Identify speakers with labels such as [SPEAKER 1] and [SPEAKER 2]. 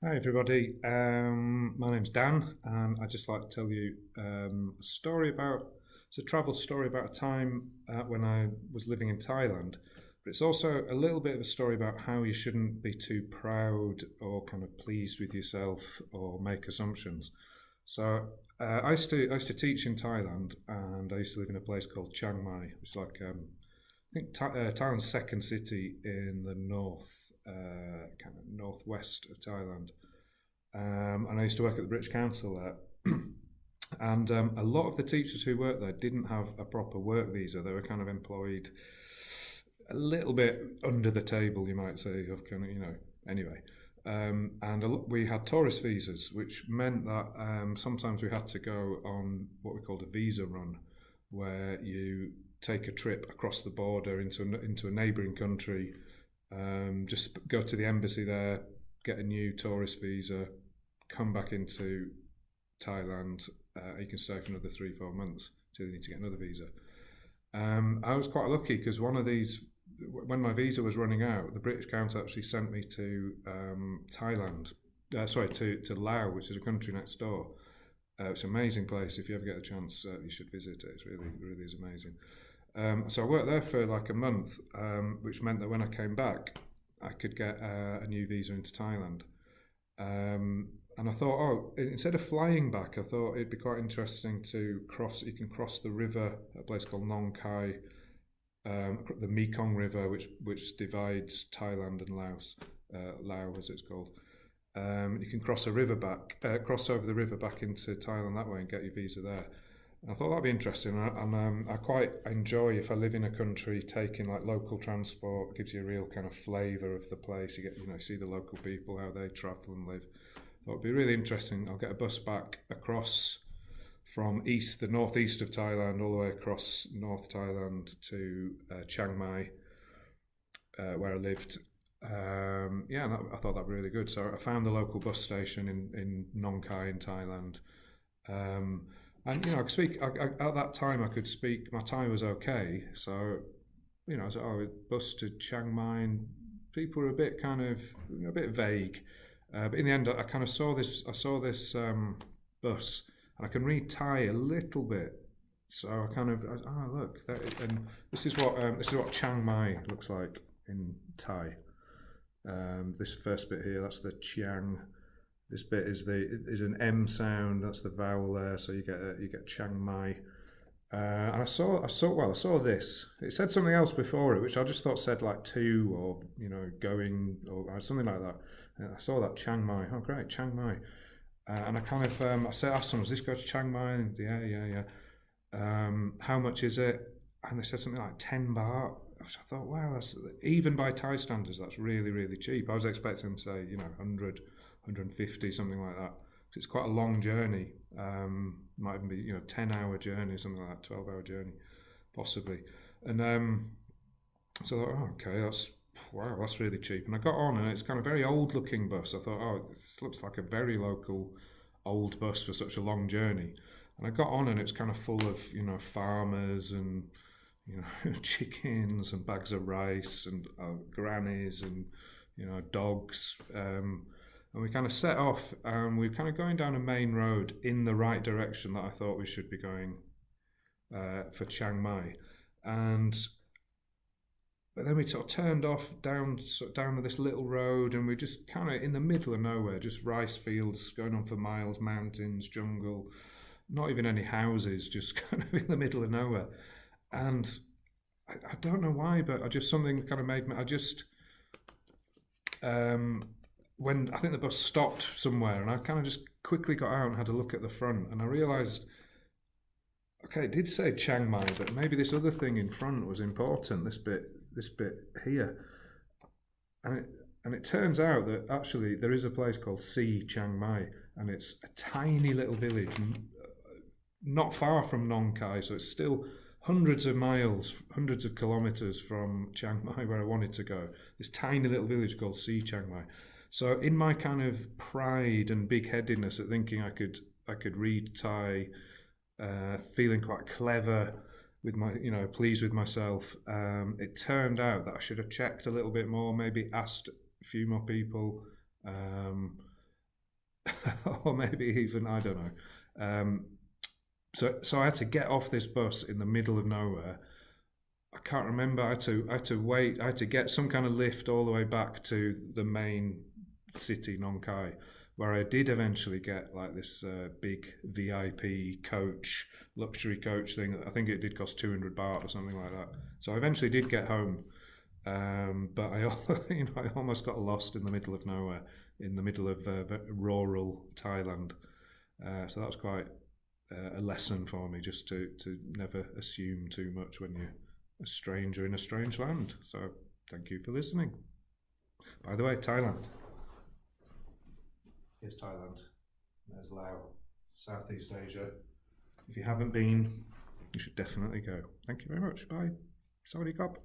[SPEAKER 1] Hi everybody, my name's Dan, and I'd just like to tell you a story about it's a travel story about a time when I was living in Thailand. But it's also a little bit of a story about how you shouldn't be too proud or kind of pleased with yourself or make assumptions. So I used to teach in Thailand, and I used to live in a place called Chiang Mai, which is like I think Thailand's second city in the north, kind of northwest of Thailand. And I used to work at the British Council there. And a lot of the teachers who worked there didn't have a proper work visa. They were kind of employed a little bit under the table, you might say, of kind of, anyway. We had tourist visas, which meant that sometimes we had to go on what we called a visa run, where you take a trip across the border into a neighbouring country, just go to the embassy there, get a new tourist visa, come back into Thailand. You can stay for another 3-4 months till you need to get another visa. I was quite lucky because one of these, when my visa was running out, the British Council actually sent me to Thailand. To Laos, which is a country next door. It's an amazing place. If you ever get a chance, you should visit it. It's really is amazing. So I worked there for like a month, which meant that when I came back, I could get a new visa into Thailand. And I thought, instead of flying back, I thought it'd be quite interesting to cross. You can cross the river, a place called Nong Khai, the Mekong River, which divides Thailand and Laos, Laos as it's called. You can cross cross over the river back into Thailand that way and get your visa there. And I thought that'd be interesting, and I quite enjoy, if I live in a country, taking like local transport. It gives you a real kind of flavour of the place. You get see the local people, how they travel and live. Thought it'd be really interesting. I'll get a bus back across from the northeast of Thailand, all the way across North Thailand to Chiang Mai, where I lived. I thought that'd be really good. So I found the local bus station in Nong Khai in Thailand. And I could speak. At that time, I could speak. My Thai was okay, so I was bus to Chiang Mai. And people were a bit vague, but in the end, I kind of saw this. I saw this bus, and I can read Thai a little bit. So I kind of, look, and this is what Chiang Mai looks like in Thai. This first bit here, that's the Chiang. This bit is an M sound. That's the vowel there. So you get Chiang Mai. And I saw this. It said something else before it, which I just thought said like to, or going, or something like that. And I saw that Chiang Mai. Oh, great, Chiang Mai. And I kind of asked someone, "Does this go to Chiang Mai?" And yeah. How much is it? And they said something like 10 baht. So I thought, wow, that's, even by Thai standards, that's really, really cheap. I was expecting them to say 100, 150, something like that. So it's quite a long journey. Might even be 10-hour journey, something like that, 12-hour journey, possibly. And so I thought, okay, that's really cheap. And I got on, and it's kind of very old-looking bus. I thought, this looks like a very local old bus for such a long journey. And I got on, and it's kind of full of farmers and chickens and bags of rice and grannies and dogs. And we kind of set off, and we were kind of going down a main road in the right direction that I thought we should be going for Chiang Mai. But then we sort of turned off down this little road, and we're just kind of in the middle of nowhere, just rice fields going on for miles, mountains, jungle, not even any houses, just kind of in the middle of nowhere. And I don't know why, but something kind of made me, when I think the bus stopped somewhere, and I kind of just quickly got out and had a look at the front, and I realised, okay, it did say Chiang Mai, but maybe this other thing in front was important. This bit here, and it turns out that actually there is a place called Si Chiang Mai, and it's a tiny little village, not far from Nong Khai, so it's still hundreds of miles, hundreds of kilometres from Chiang Mai, where I wanted to go. This tiny little village called Si Chiang Mai. So in my kind of pride and big-headedness at thinking I could read Thai, feeling quite clever with my, pleased with myself, it turned out that I should have checked a little bit more, maybe asked a few more people. or maybe even, I don't know. So I had to get off this bus in the middle of nowhere. I can't remember. I had to wait. I had to get some kind of lift all the way back to the main city, Nong Khai, where I did eventually get like this big VIP coach, luxury coach thing. I think it did cost 200 baht or something like that. So I eventually did get home, but I almost got lost in the middle of nowhere, in the middle of rural Thailand. So that was quite a lesson for me, just to never assume too much when you're a stranger in a strange land. So thank you for listening. By the way, Thailand. Here's Thailand. There's Laos, Southeast Asia. If you haven't been, you should definitely go. Thank you very much. Bye. Sawadee krap.